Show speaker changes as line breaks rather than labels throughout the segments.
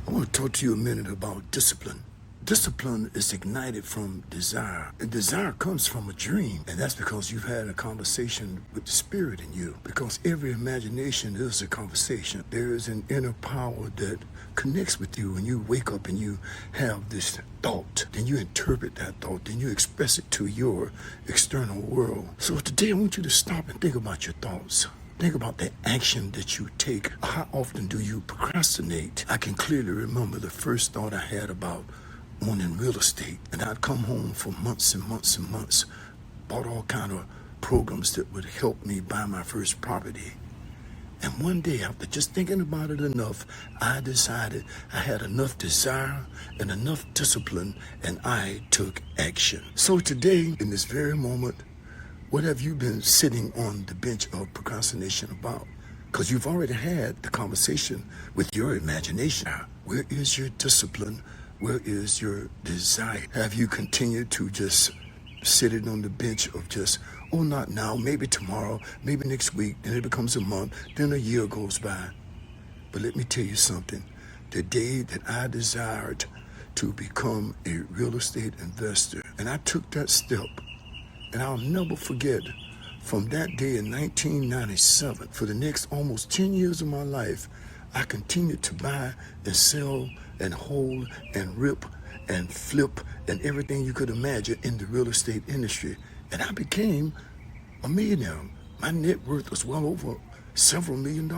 I want to talk to you a minute about discipline. Discipline is ignited from desire, and desire comes from a dream, and that's because you've had a conversation with the spirit in you. Because every imagination is a conversation. There is an inner power that connects with you when you wake up and you have this thought. Then you interpret that thought, then you express it to your external world. So today I want you to stop and think about your thoughts. Think about the action that you take. How often do you procrastinate? I can clearly remember the first thought I had about owning real estate. And I'd come home for months and months and months, bought all kind of programs that would help me buy my first property. And one day, after just thinking about it enough, I decided I had enough desire and enough discipline, and I took action. So today, in this very moment, what have you been sitting on the bench of procrastination about? Because you've already had the conversation with your imagination. Where is your discipline? Where is your desire? Have you continued to just sit it on the bench of just, oh, not now, maybe tomorrow, maybe next week, then it becomes a month, then a year goes by. But let me tell you something. The day that I desired to become a real estate investor, and I took that step, and I'll never forget, from that day in 1997, for the next almost 10 years of my life, I continued to buy and sell and hold and rip and flip and everything you could imagine in the real estate industry. And I became a millionaire. My net worth was well over several $1 million.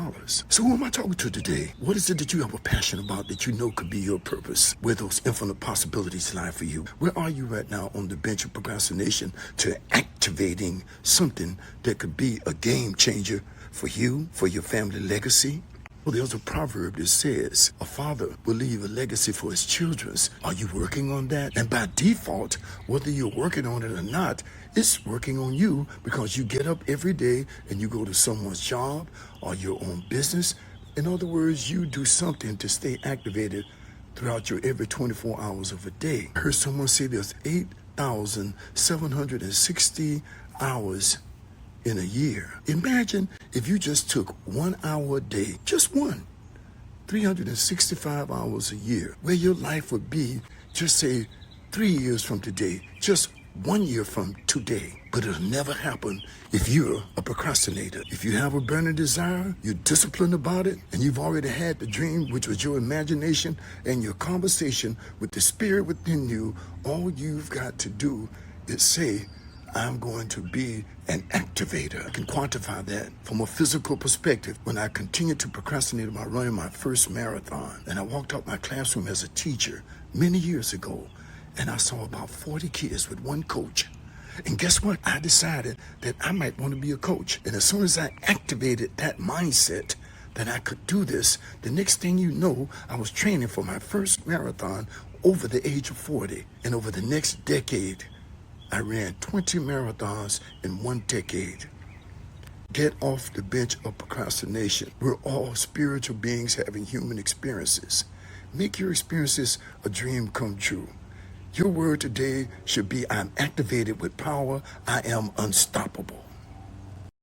So who am I talking to today? What is it that you have a passion about that you know could be your purpose? Where those infinite possibilities lie for you? Where are you right now on the bench of procrastination to activating something that could be a game changer for you, for your family legacy? Well, there's a proverb that says, a father will leave a legacy for his children. Are you working on that? And by default, whether you're working on it or not, it's working on you because you get up every day and you go to someone's job or your own business. In other words, you do something to stay activated throughout your every 24 hours of a day. I heard someone say there's 8,760 hours in a year. Imagine if you just took 1 hour a day, just one, 365 hours a year, where your life would be, just say 3 years from today, just 1 year from today. But it'll never happen if you're a procrastinator. If you have a burning desire, you're disciplined about it, and you've already had the dream, which was your imagination and your conversation with the spirit within you, all you've got to do is say, I'm going to be an activator. I can quantify that from a physical perspective. When I continued to procrastinate about running my first marathon, and I walked out my classroom as a teacher many years ago, and I saw about 40 kids with one coach. And guess what? I decided that I might want to be a coach. And as soon as I activated that mindset that I could do this, the next thing you know, I was training for my first marathon over the age of 40. And over the next decade, I ran 20 marathons in 1 decade. Get off the bench of procrastination. We're all spiritual beings having human experiences. Make your experiences a dream come true. Your word today should be, I'm activated with power. I am unstoppable.